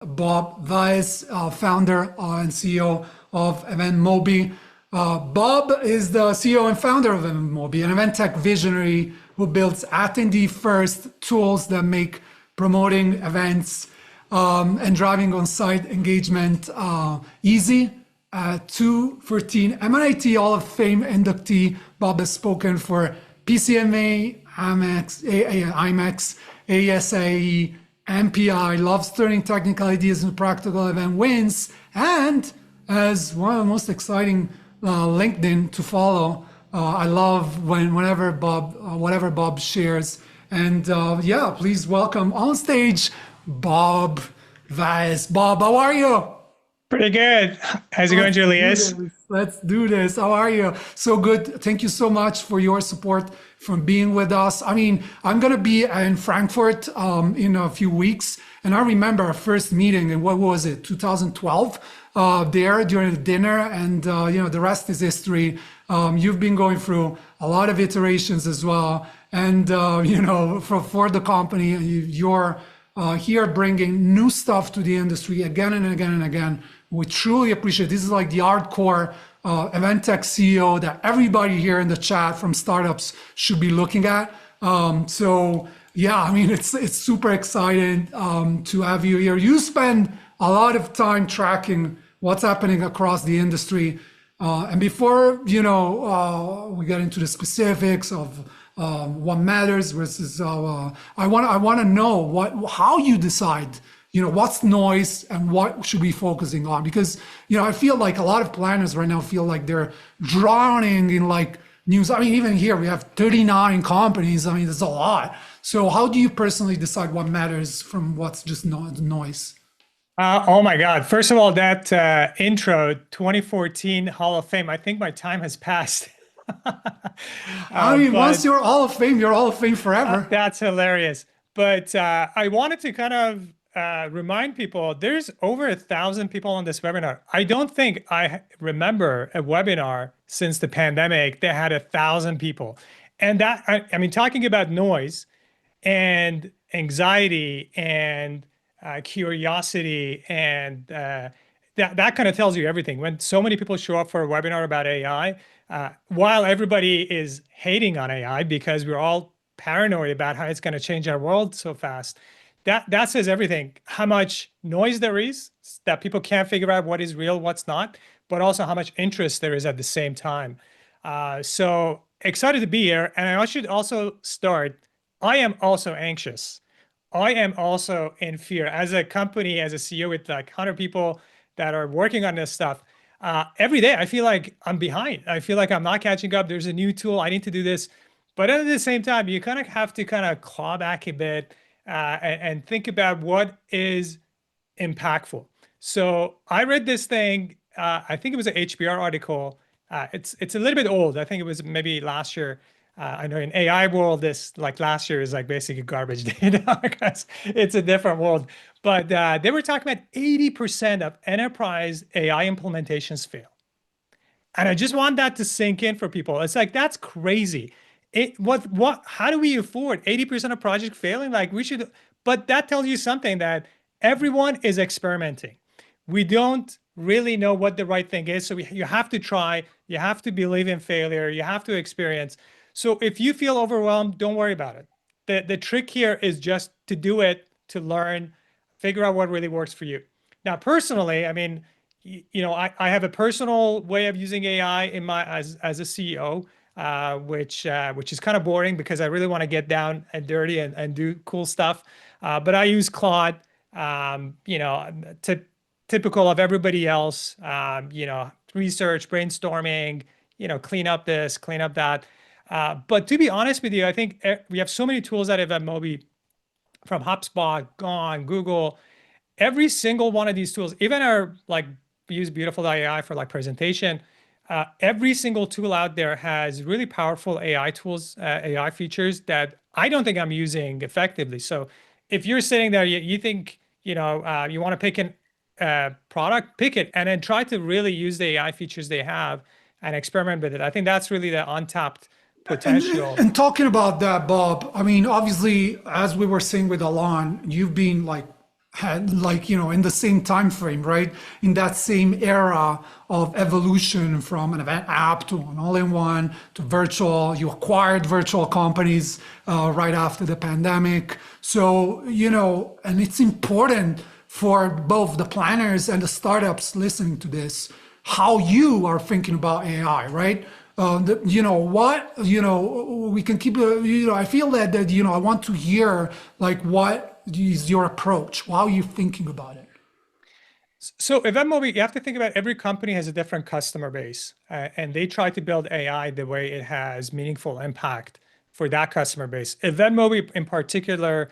Bob Vaez, founder and CEO of EventMobi. Bob is the CEO and founder of EventMobi, an event tech visionary who builds attendee-first tools that make promoting events and driving on-site engagement easy. 2014 MIT Hall of Fame inductee, Bob has spoken for PCMA, IMAX, ASAE, MPI, loves turning technical ideas into practical event wins, and as one of the most exciting LinkedIn to follow. I love whenever Bob, whatever Bob shares. And yeah, please welcome on stage, Bob Vaez. Bob, how are you? Pretty good. How's it going, Julius? Let's do this. How are you? So good. Thank you so much for your support, from being with us. I mean, I'm going to be in Frankfurt in a few weeks. And I remember our first meeting in, what was it, 2012, there during the dinner. And, the rest is history. You've been going through a lot of iterations as well. And, for the company, you're here bringing new stuff to the industry again and again and again. We truly appreciate. This is like the hardcore event tech CEO that everybody here in the chat from startups should be looking at. So yeah, I mean, it's super exciting to have you here. You spend a lot of time tracking what's happening across the industry. And before we get into the specifics of what matters versus I want to know how you decide what's noise and what should we be focusing on, because I feel like a lot of planners right now feel like they're drowning in like news. I mean, even here we have 39 companies. I mean, there's a lot. So how do you personally decide what matters from what's just noise? Oh my God. First of all, that intro, 2014 Hall of Fame, I think my time has passed. I mean, once you're Hall of Fame, you're Hall of Fame forever. That's hilarious. But I wanted to kind of remind people, there's over 1,000 people on this webinar. I don't think I remember a webinar since the pandemic that had 1,000 people. And that, I mean, talking about noise and anxiety and curiosity, and that kind of tells you everything. When so many people show up for a webinar about AI, while everybody is hating on AI because we're all paranoid about how it's going to change our world so fast, that says everything. How much noise there is, that people can't figure out what is real, what's not, but also how much interest there is at the same time. So excited to be here. And I should also start, I am also anxious. I am also in fear. As a company, as a CEO with like 100 people that are working on this stuff, every day I feel like I'm behind. I feel like I'm not catching up. There's a new tool. I need to do this. But at the same time, you kind of have to kind of claw back a bit and think about what is impactful. So I read this thing, I think it was an HBR article. It's a little bit old. I think it was maybe last year. I know in AI world, this like last year is like basically garbage data because it's a different world. But they were talking about 80% of enterprise AI implementations fail. And I just want that to sink in for people. It's like, that's crazy. How do we afford 80% of projects failing? Like we should, but that tells you something, that everyone is experimenting. We don't really know what the right thing is. So you have to try, you have to believe in failure, you have to experience. So if you feel overwhelmed, don't worry about it. The trick here is just to do it, to learn, figure out what really works for you. Now, personally, I mean, I have a personal way of using AI in my as a CEO, which is kind of boring because I really want to get down and dirty and do cool stuff. But I use Claude, typical of everybody else, research, brainstorming, clean up this, clean up that. But to be honest with you, I think we have so many tools at EventMobi, from HubSpot, Gone, Google. Every single one of these tools, even our like we use Beautiful AI for like presentation. Every single tool out there has really powerful AI tools, AI features that I don't think I'm using effectively. So if you're sitting there, you think you want to pick an product, pick it, and then try to really use the AI features they have and experiment with it. I think that's really the untapped potential. And talking about that, Bob, I mean, obviously, as we were saying with Alon, you've been like had, like, in the same time frame, right? In that same era of evolution from an event app to an all-in-one to virtual. You acquired virtual companies right after the pandemic. So, and it's important for both the planners and the startups listening to this, how you are thinking about AI, right? We can keep, I feel that, I want to hear, like, what is your approach? How are you thinking about it? So EventMobi, you have to think about every company has a different customer base, and they try to build AI the way it has meaningful impact for that customer base. EventMobi in particular,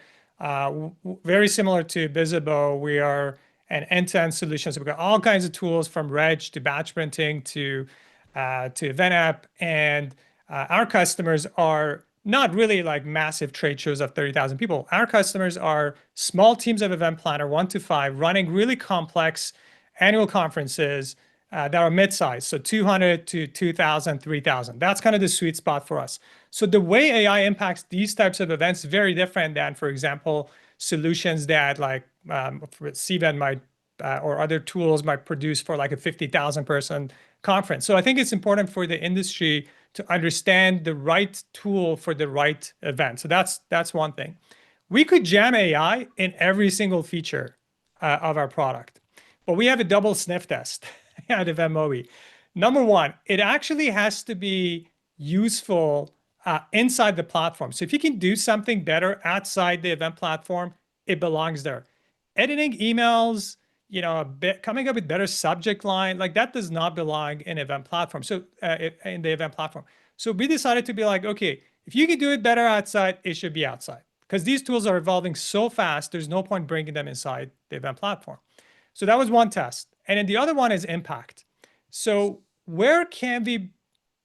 very similar to Visible, we are an end-to-end solution. So we've got all kinds of tools from Reg to batch printing to event app, and our customers are not really like massive trade shows of 30,000 people. Our customers are small teams of event planner, 1 to 5, running really complex annual conferences that are mid-sized, so 200 to 2,000, 3,000. That's kind of the sweet spot for us. So the way AI impacts these types of events is very different than, for example, solutions that like CVent might or other tools might produce for like a 50,000 person conference. So I think it's important for the industry to understand the right tool for the right event. So that's one thing. We could jam AI in every single feature of our product, but we have a double sniff test at EventMobi. Number one, it actually has to be useful inside the platform. So if you can do something better outside the event platform, it belongs there. Editing emails, coming up with better subject line, like that does not belong in event platform. So in the event platform. So we decided to be like, okay, if you can do it better outside, it should be outside because these tools are evolving so fast. There's no point bringing them inside the event platform. So that was one test. And then the other one is impact. So where can we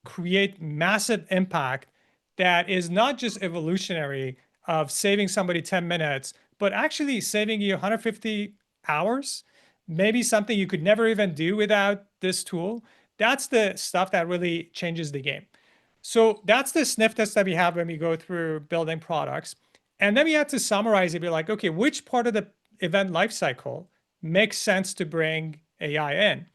create massive impact that is not just evolutionary of saving somebody 10 minutes, but actually saving you 150 hours, maybe something you could never even do without this tool? That's the stuff that really changes the game. So that's the sniff test that we have when we go through building products. And then we have to summarize it, be like, okay, which part of the event lifecycle makes sense to bring AI in?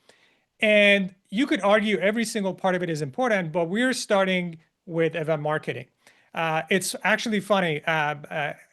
And you could argue every single part of it is important, but we're starting with event marketing. It's actually funny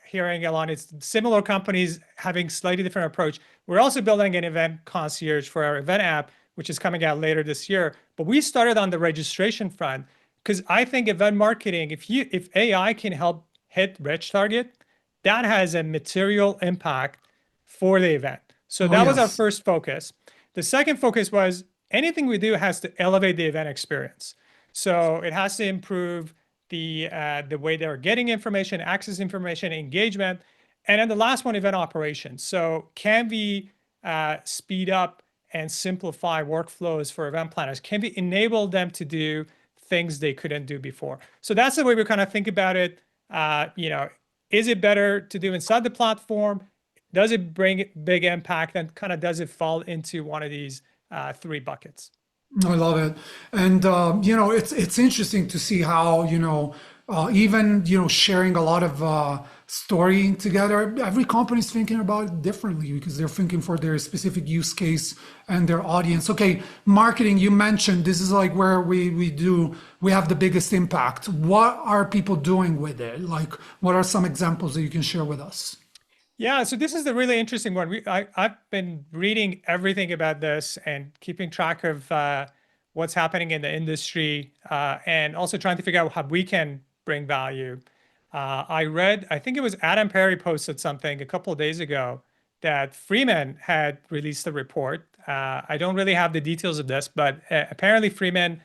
hearing, Alon, it's similar companies having slightly different approach. We're also building an event concierge for our event app, which is coming out later this year. But we started on the registration front because I think event marketing, if AI can help hit rich target, that has a material impact for the event. So that was our first focus. The second focus was anything we do has to elevate the event experience. So it has to improve the way they're getting information, access information, engagement. And then the last one, event operations. So can we speed up and simplify workflows for event planners? Can we enable them to do things they couldn't do before? So that's the way we kind of think about it. Is it better to do inside the platform? Does it bring big impact? And kind of does it fall into one of these 3 buckets? I love it. And, it's interesting to see how, even, sharing a lot of story together, every company is thinking about it differently because they're thinking for their specific use case and their audience. Okay, marketing, you mentioned this is like where we have the biggest impact. What are people doing with it? Like, what are some examples that you can share with us? Yeah, so this is the really interesting one. I've been reading everything about this and keeping track of what's happening in the industry and also trying to figure out how we can bring value. I think it was Adam Perry posted something a couple of days ago that Freeman had released a report. I don't really have the details of this, but apparently Freeman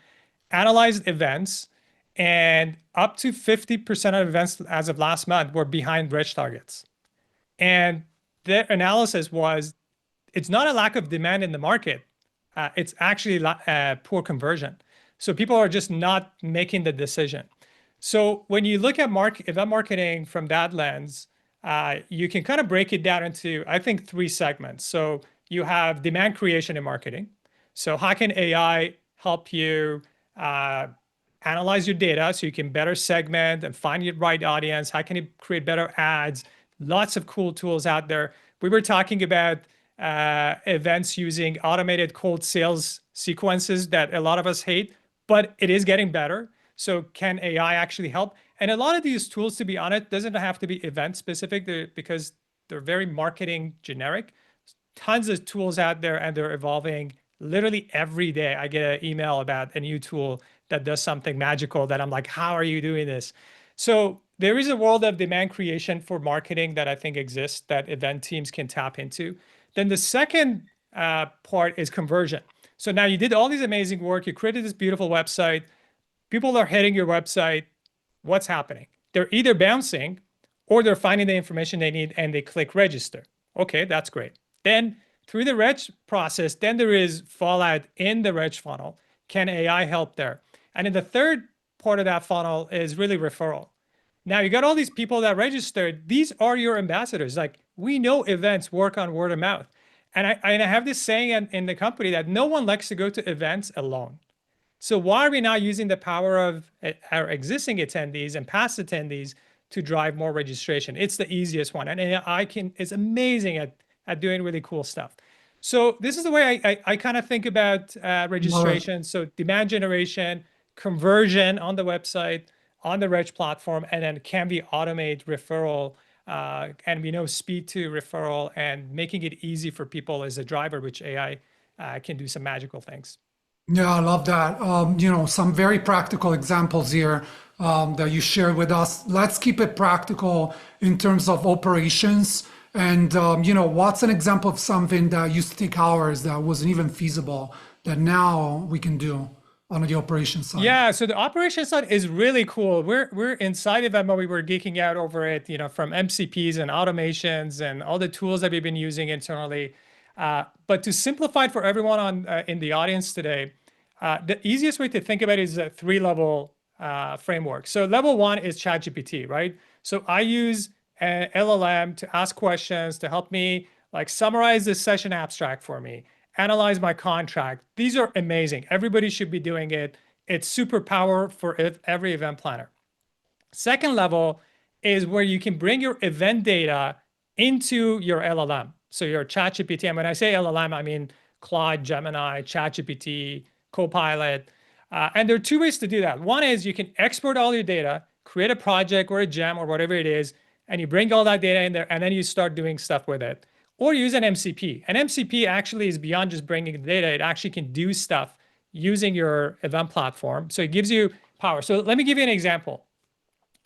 analyzed events and up to 50% of events as of last month were behind rich targets. And their analysis was it's not a lack of demand in the market. It's actually poor conversion. So people are just not making the decision. So when you look at event marketing from that lens, you can kind of break it down into, I think, 3 segments. So you have demand creation in marketing. So how can AI help you analyze your data so you can better segment and find your right audience? How can you create better ads? Lots of cool tools out there. We were talking about events using automated cold sales sequences that a lot of us hate, but it is getting better. So can AI actually help? And a lot of these tools, to be honest, doesn't have to be event specific because they're very marketing generic. Tons of tools out there and they're evolving literally every day. I get an email about a new tool that does something magical that I'm like, how are you doing this? So there is a world of demand creation for marketing that I think exists that event teams can tap into. Then the second part is conversion. So now you did all these amazing work, you created this beautiful website, people are hitting your website. What's happening? They're either bouncing or they're finding the information they need and they click register. Okay, that's great. Then through the reg process, then there is fallout in the reg funnel. Can AI help there? And in the third part of that funnel is really referral. Now you got all these people that registered. These are your ambassadors. Like we know events work on word of mouth. And I have this saying in the company that no one likes to go to events alone. So why are we not using the power of our existing attendees and past attendees to drive more registration? It's the easiest one. And AI is amazing at doing really cool stuff. So this is the way I kind of think about registration. So demand generation, conversion on the website, on the Reg platform, and then can we automate referral? And we know speed to referral and making it easy for people as a driver, which AI can do some magical things. Yeah, I love that. Some very practical examples here that you shared with us. Let's keep it practical in terms of operations. And, what's an example of something that used to take hours that wasn't even feasible that now we can do on the operations side? Yeah, so the operations side is really cool. We're inside of EventMobi, we're geeking out over it, from MCPs and automations and all the tools that we've been using internally. But to simplify it for everyone in the audience today, the easiest way to think about it is a three-level framework. So level one is ChatGPT, right? So I use an LLM to ask questions to help me like summarize this session abstract for me, analyze my contract. These are amazing. Everybody should be doing it. It's super power for every event planner. Second level is where you can bring your event data into your LLM. So your ChatGPT, and when I say LLM, I mean Claude, Gemini, ChatGPT, Copilot. And there are two ways to do that. One is you can export all your data, create a project or a gem or whatever it is, and you bring all that data in there, and then you start doing stuff with it. Or use an MCP. An MCP actually is beyond just bringing the data. It actually can do stuff using your event platform. So it gives you power. So let me give you an example.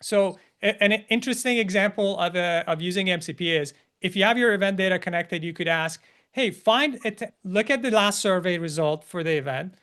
So an interesting example of using MCP is if you have your event data connected, you could ask, hey, look at the last survey result for the event,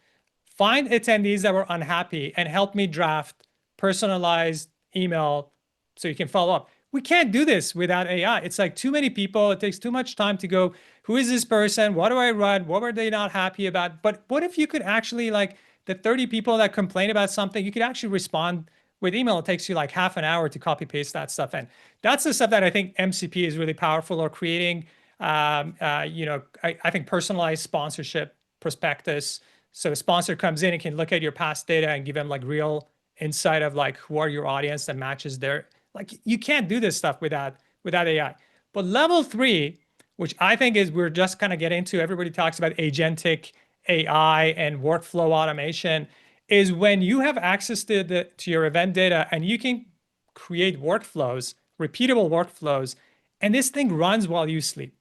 find attendees that were unhappy and help me draft personalized email so you can follow up. We can't do this without AI. It's like too many people. It takes too much time to go, who is this person? What do I run? What were they not happy about? But what if you could actually, like the 30 people that complain about something, you could actually respond with email. It takes you like half an hour to copy paste that stuff in. That's the stuff that I think MCP is really powerful, or creating, I think personalized sponsorship prospectus. So a sponsor comes in and can look at your past data and give them like real insight of like who are your audience that matches their, like you can't do this stuff without AI. But level three, which I think is we're just kind of getting to, everybody talks about agentic AI and workflow automation, is when you have access to your event data and you can create workflows, repeatable workflows, and this thing runs while you sleep.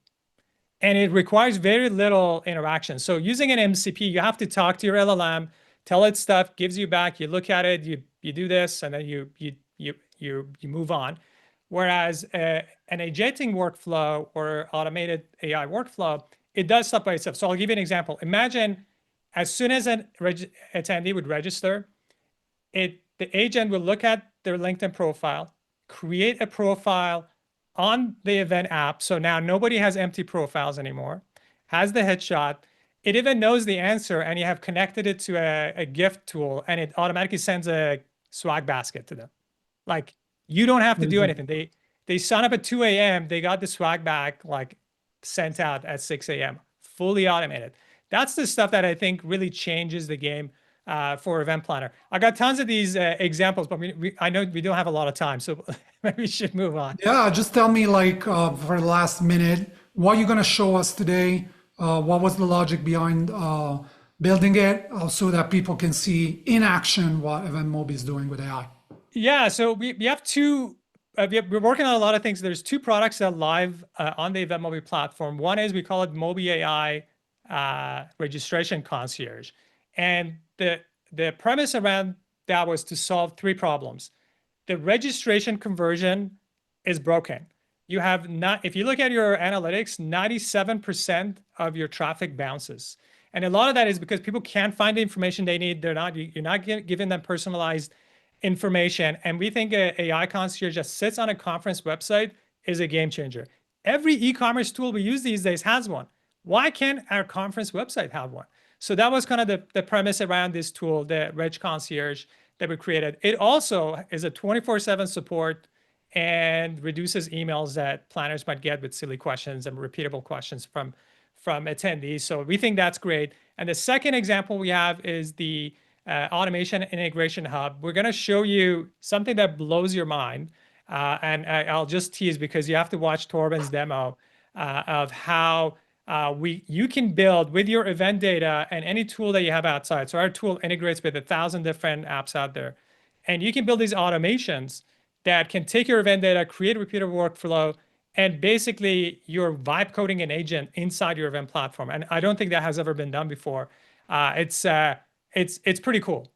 And it requires very little interaction. So using an MCP, you have to talk to your LLM, tell it stuff, gives you back, you look at it, you do this, and then you move on. Whereas an agentic workflow or automated AI workflow, it does stuff by itself. So I'll give you an example. Imagine as soon as an attendee would register, the agent will look at their LinkedIn profile, create a profile on the event app. So now nobody has empty profiles anymore, has the headshot. It even knows the answer, and you have connected it to a gift tool, and it automatically sends a swag basket to them. Like you don't have to do anything. They sign up at 2 a.m. They got the swag bag like sent out at 6 a.m. fully automated. That's the stuff that I think really changes the game for event planner. I got tons of these examples, but I know we don't have a lot of time, so maybe we should move on. Yeah, just tell me like for the last minute, what you're going to show us today, what was the logic behind building it, so that people can see in action what EventMobi is doing with AI. Yeah, so we have two, we're working on a lot of things. There's two products that are live on the EventMobi platform. One is, we call it Mobi AI Registration Concierge. And the premise around that was to solve three problems. The registration conversion is broken. You have not, if you look at your analytics, 97% of your traffic bounces. And a lot of that is because people can't find the information they need. You're not giving them personalized information. And we think a AI concierge that sits on a conference website is a game changer. Every e-commerce tool we use these days has one. Why can't our conference website have one? So that was kind of the premise around this tool, the Reg Concierge that we created. It also is a 24/7 support and reduces emails that planners might get with silly questions and repeatable questions from attendees. So we think that's great. And the second example we have is the Automation Integration Hub. We're going to show you something that blows your mind. And I'll just tease, because you have to watch Torben's demo of how you can build with your event data and any tool that you have outside. So our tool integrates with 1,000 different apps out there. And you can build these automations that can take your event data, create a repeatable workflow, and basically you're vibe coding an agent inside your event platform. And I don't think that has ever been done before. It's pretty cool.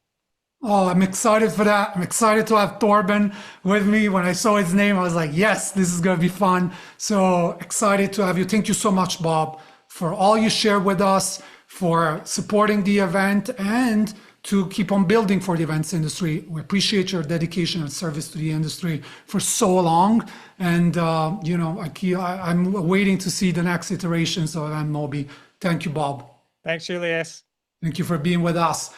Oh, I'm excited for that. I'm excited to have Torben with me. When I saw his name, I was like, yes, this is going to be fun. So excited to have you. Thank you so much, Bob, for all you share with us, for supporting the event, and to keep on building for the events industry. We appreciate your dedication and service to the industry for so long. And, I'm waiting to see the next iterations of EventMobi. Thank you, Bob. Thanks, Julius. Thank you for being with us.